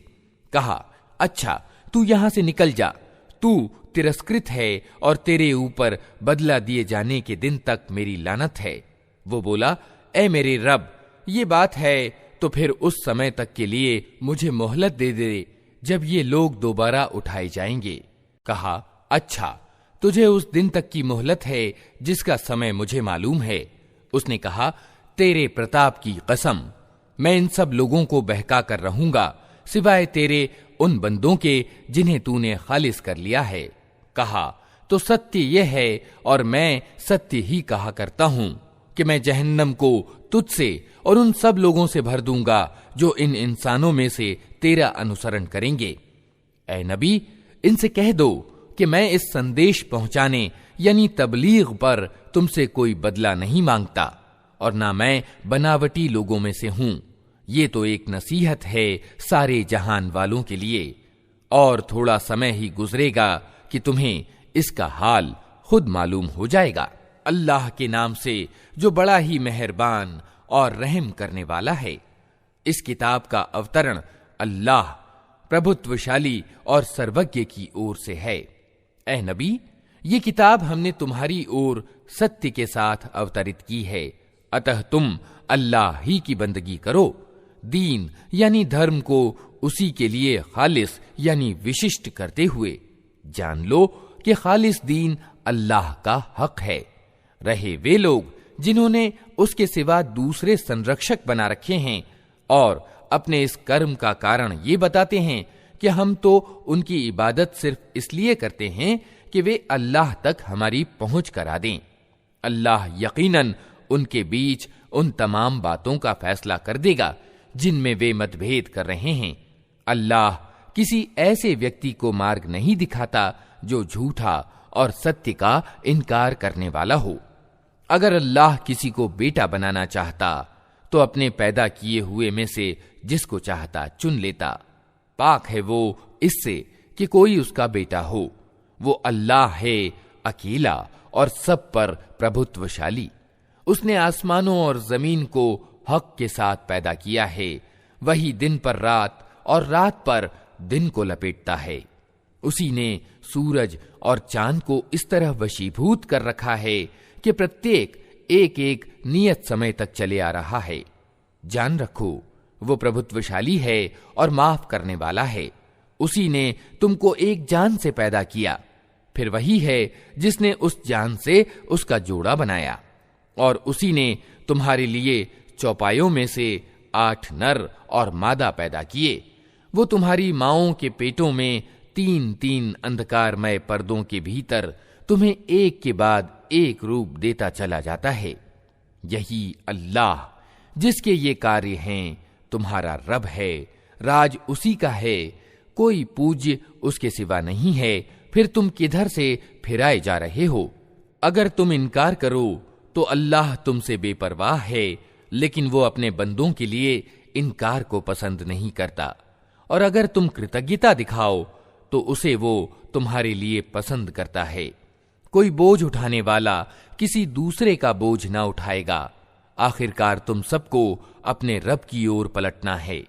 कहा, अच्छा, तू यहां से निकल जा, तू तिरस्कृत है और तेरे ऊपर बदला दिए जाने के दिन तक मेरी लानत है। वो बोला, ए मेरे रब, ये बात है तो फिर उस समय तक के लिए मुझे मोहलत दे दे जब ये लोग दोबारा उठाए जाएंगे। कहा, अच्छा, तुझे उस दिन तक की मोहलत है जिसका समय मुझे मालूम है। उसने कहा, तेरे प्रताप की कसम, मैं इन सब लोगों को बहका कर रहूंगा सिवाय तेरे उन बंदों के जिन्हें तूने खालिस कर लिया है। कहा, तो सत्य यह है और मैं सत्य ही कहा करता हूं कि मैं जहन्नम को तुझसे और उन सब लोगों से भर दूंगा जो इन इंसानों में से तेरा अनुसरण करेंगे। ऐ नबी, इनसे कह दो कि मैं इस संदेश पहुंचाने यानी तबलीग पर तुमसे कोई बदला नहीं मांगता और ना मैं बनावटी लोगों में से हूं। ये तो एक नसीहत है सारे जहान वालों के लिए, और थोड़ा समय ही गुजरेगा कि तुम्हें इसका हाल खुद मालूम हो जाएगा। अल्लाह के नाम से जो बड़ा ही मेहरबान और रहम करने वाला है। इस किताब का अवतरण अल्लाह प्रभुत्वशाली और सर्वज्ञ की ओर से है। ऐ नबी, ये किताब हमने तुम्हारी ओर सत्य के साथ अवतरित की है, अतः तुम अल्लाह ही की बंदगी करो। दीन यानी धर्म को उसी के लिए खालिस यानी विशिष्ट करते हुए जान लो कि खालिस दीन अल्लाह का हक है। रहे वे लोग जिन्होंने उसके सिवा दूसरे संरक्षक बना रखे हैं और अपने इस कर्म का कारण ये बताते हैं कि हम तो उनकी इबादत सिर्फ इसलिए करते हैं कि वे अल्लाह तक हमारी पहुंच करा दें। अल्लाह यकीनन उनके बीच उन तमाम बातों का फैसला कर देगा जिनमें वे मतभेद कर रहे हैं। अल्लाह किसी ऐसे व्यक्ति को मार्ग नहीं दिखाता जो झूठा और सत्य का इनकार करने वाला हो। अगर अल्लाह किसी को बेटा बनाना चाहता तो अपने पैदा किए हुए में से जिसको चाहता चुन लेता। पाक है वो इससे कि कोई उसका बेटा हो। वो अल्लाह है अकेला और सब पर प्रभुत्वशाली। उसने आसमानों और जमीन को हक के साथ पैदा किया है। वही दिन पर रात और रात पर दिन को लपेटता है। उसी ने सूरज और चांद को इस तरह वशीभूत कर रखा है कि प्रत्येक एक एक नियत समय तक चले आ रहा है। जान रखो, वो प्रभुत्वशाली है और माफ करने वाला है। उसी ने तुमको एक जान से पैदा किया, फिर वही है जिसने उस जान से उसका जोड़ा बनाया। और उसी ने तुम्हारे लिए चौपायों में से 8 नर और मादा पैदा किए। वो तुम्हारी माओं के पेटों में 3-3 अंधकारमय पर्दों के भीतर तुम्हें एक के बाद एक रूप देता चला जाता है। यही अल्लाह जिसके ये कार्य हैं तुम्हारा रब है। राज उसी का है, कोई पूज्य उसके सिवा नहीं है। फिर तुम किधर से फिराए जा रहे हो? अगर तुम इनकार करो तो अल्लाह तुमसे बेपरवाह है, लेकिन वो अपने बंदों के लिए इनकार को पसंद नहीं करता। और अगर तुम कृतज्ञता दिखाओ तो उसे वो तुम्हारे लिए पसंद करता है। कोई बोझ उठाने वाला किसी दूसरे का बोझ न उठाएगा, आखिरकार तुम सबको अपने रब की ओर पलटना है,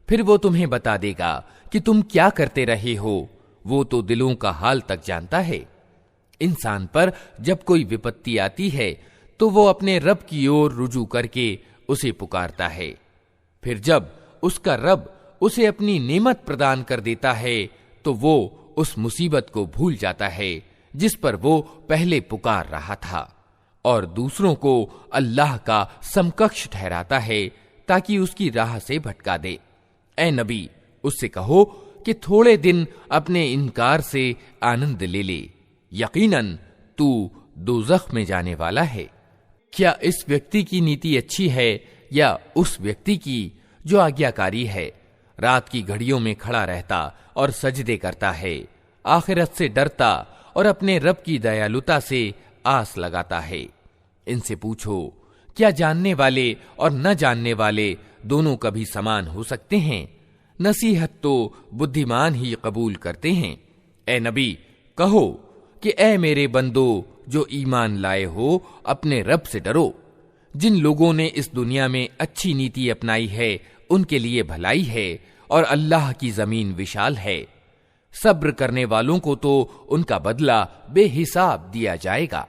फिर वो तुम्हें बता देगा कि तुम क्या करते रहे हो। वो तो दिलों का हाल तक जानता है। इंसान पर जब कोई विपत्ति आती है तो वो अपने रब की ओर रुजू करके उसे पुकारता है। फिर जब उसका रब उसे अपनी नेमत प्रदान कर देता है तो वो उस मुसीबत को भूल जाता है जिस पर वो पहले पुकार रहा था, और दूसरों को अल्लाह का समकक्ष ठहराता है ताकि उसकी राह से भटका दे। ए नबी, उससे कहो कि थोड़े दिन अपने इनकार से आनंद ले ले, यकीनन तू दोज़ख में जाने वाला है। क्या इस व्यक्ति की नीति अच्छी है या उस व्यक्ति की जो आज्ञाकारी है, रात की घड़ियों में खड़ा रहता और सजदे करता है, आखिरत से डरता और अपने रब की दयालुता से आस लगाता है। इनसे पूछो, क्या जानने वाले और न जानने वाले दोनों कभी समान हो सकते हैं? नसीहत तो बुद्धिमान ही कबूल करते हैं। ए नबी, कहो कि ए मेरे बंदो जो ईमान लाए हो, अपने रब से डरो। जिन लोगों ने इस दुनिया में अच्छी नीति अपनाई है उनके लिए भलाई है, और अल्लाह की जमीन विशाल है। सब्र करने वालों को तो उनका बदला बेहिसाब दिया जाएगा।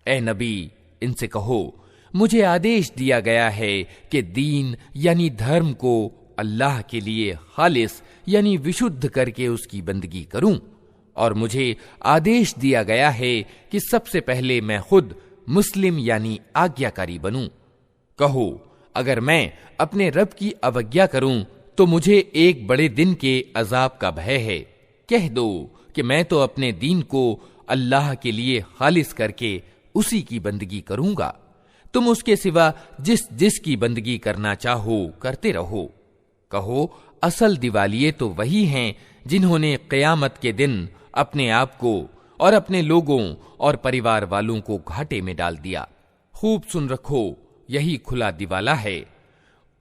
ए नबी, इनसे कहो, मुझे आदेश दिया गया है कि दीन यानी धर्म को अल्लाह के लिए खालिस यानी विशुद्ध करके उसकी बंदगी करूं, और मुझे आदेश दिया गया है कि सबसे पहले मैं खुद मुस्लिम यानी आज्ञाकारी बनूं। कहो, अगर मैं अपने रब की अवज्ञा करूं तो मुझे एक बड़े दिन के अजाब का भय है। कह दो कि मैं तो अपने दीन को अल्लाह के लिए खालिस करके उसी की बंदगी करूंगा। तुम उसके सिवा जिस जिस की बंदगी करना चाहो करते रहो। कहो, असल दिवालिये तो वही हैं जिन्होंने क़यामत के दिन अपने आप को और अपने लोगों और परिवार वालों को घाटे में डाल दिया। खूब सुन रखो, यही खुला दिवाला है।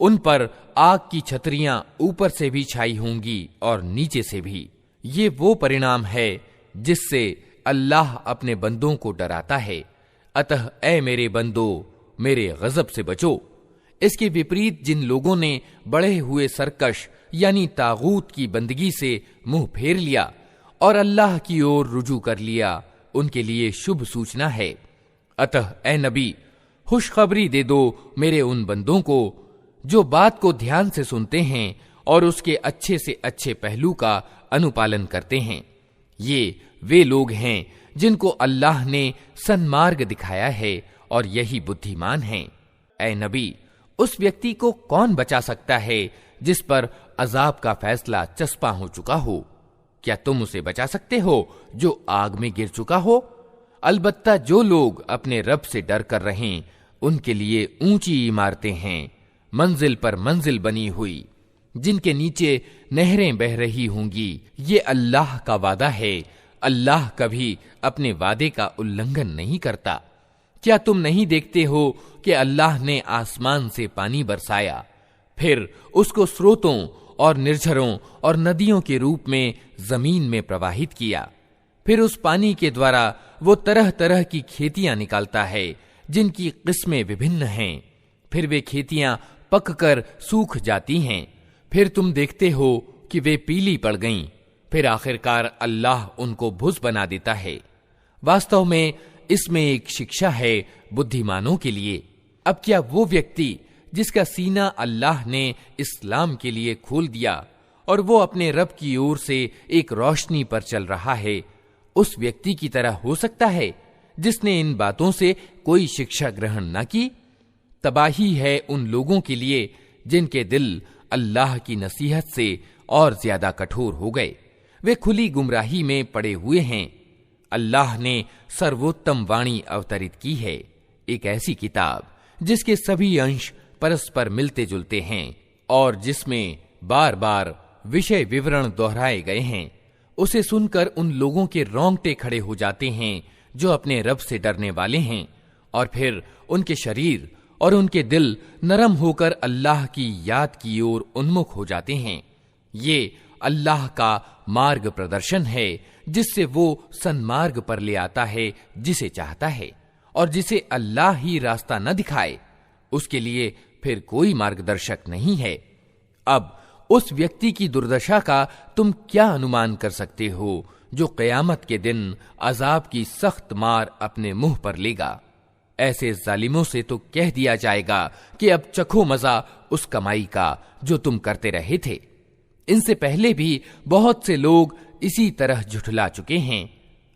उन पर आग की छतरियां ऊपर से भी छाई होंगी और नीचे से भी। ये वो परिणाम है जिससे अल्लाह अपने बंदों को डराता है। अतः ऐ मेरे बंदो, मेरे गजब से बचो। इसके विपरीत जिन लोगों ने बढ़े हुए सरकश यानी तागूत की बंदगी से मुंह फेर लिया और अल्लाह की ओर रुजू कर लिया, उनके लिए शुभ सूचना है। अतः ऐ नबी, खुशखबरी दे दो मेरे उन बंदों को जो बात को ध्यान से सुनते हैं और उसके अच्छे से अच्छे पहलू का अनुपालन करते हैं। ये वे लोग हैं जिनको अल्लाह ने सन्मार्ग दिखाया है और यही बुद्धिमान हैं। ऐ नबी, उस व्यक्ति को कौन बचा सकता है जिस पर अजाब का फैसला चस्पा हो चुका हो? क्या तुम उसे बचा सकते हो जो आग में गिर चुका हो? अलबत्ता जो लोग अपने रब से डर कर रहें उनके लिए ऊंची इमारतें हैं, मंजिल पर मंजिल बनी हुई, जिनके नीचे नहरें बह रही होंगी। ये अल्लाह का वादा है। अल्लाह कभी अपने वादे का उल्लंघन नहीं करता। क्या तुम नहीं देखते हो कि अल्लाह ने आसमान से पानी बरसाया, फिर उसको स्रोतों और निर्झरों और नदियों के रूप में जमीन में प्रवाहित किया। फिर उस पानी के द्वारा वो तरह तरह की खेतियां निकालता है जिनकी किस्में विभिन्न हैं। फिर वे खेतियां पककर सूख जाती हैं। फिर तुम देखते हो कि वे पीली पड़ गईं। फिर आखिरकार अल्लाह उनको भुस बना देता है। वास्तव में इसमें एक शिक्षा है बुद्धिमानों के लिए। अब क्या वो व्यक्ति जिसका सीना अल्लाह ने इस्लाम के लिए खोल दिया और वो अपने रब की ओर से एक रोशनी पर चल रहा है, उस व्यक्ति की तरह हो सकता है जिसने इन बातों से कोई शिक्षा ग्रहण न की? तबाही है उन लोगों के लिए जिनके दिल अल्लाह की नसीहत से और ज्यादा कठोर हो गए। वे खुली गुमराही में पड़े हुए हैं। अल्लाह ने सर्वोत्तम वाणी अवतरित की है, एक ऐसी किताब जिसके सभी अंश परस्पर मिलते जुलते हैं और जिसमें बार बार विषय विवरण दोहराए गए हैं। उसे सुनकर उन लोगों के रोंगटे खड़े हो जाते हैं जो अपने रब से डरने वाले हैं, और फिर उनके शरीर और उनके दिल नरम होकर अल्लाह की याद की ओर उन्मुख हो जाते हैं। ये अल्लाह का मार्ग प्रदर्शन है जिससे वो सन्मार्ग पर ले आता है जिसे चाहता है, और जिसे अल्लाह ही रास्ता न दिखाए उसके लिए फिर कोई मार्गदर्शक नहीं है। अब उस व्यक्ति की दुर्दशा का तुम क्या अनुमान कर सकते हो जो क़यामत के दिन अजाब की सख्त मार अपने मुंह पर लेगा। ऐसे जालिमों से तो कह दिया जाएगा कि अब चखो मजा उस कमाई का जो तुम करते रहे थे। इनसे पहले भी बहुत से लोग इसी तरह झुठला चुके हैं।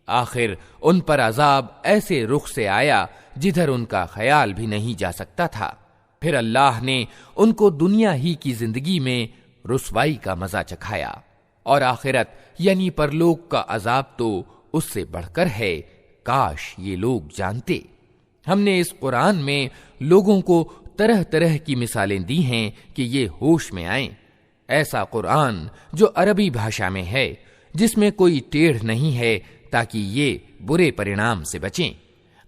आखिर उन पर अजाब ऐसे रुख से आया जिधर उनका ख्याल भी नहीं जा सकता था। फिर अल्लाह ने उनको दुनिया ही की जिंदगी में रुसवाई का मजा चखाया और आखिरत यानी परलोक का अजाब तो उससे बढ़कर है। काश ये लोग जानते। हमने इस कुरान में लोगों को तरह तरह की मिसालें दी हैं कि ये होश में आएं। ऐसा कुरान जो अरबी भाषा में है, जिसमें कोई टेढ़ नहीं है, ताकि ये बुरे परिणाम से बचें।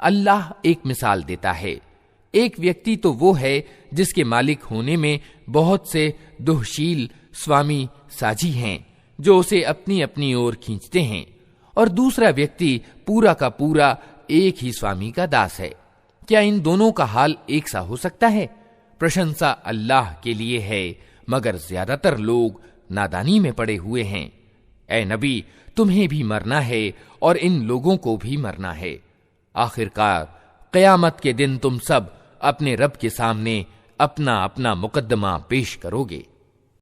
अल्लाह एक मिसाल देता है। एक व्यक्ति तो वो है जिसके मालिक होने में बहुत से दुहशील स्वामी साजी हैं जो उसे अपनी अपनी ओर खींचते हैं, और दूसरा व्यक्ति पूरा का पूरा एक ही स्वामी का दास है। क्या इन दोनों का हाल एक सा हो सकता है? प्रशंसा अल्लाह के लिए है, मगर ज्यादातर लोग नादानी में पड़े हुए हैं। ए नबी, तुम्हें भी मरना है और इन लोगों को भी मरना है। आखिरकार क़यामत के दिन तुम सब अपने रब के सामने अपना अपना मुकद्दमा पेश करोगे।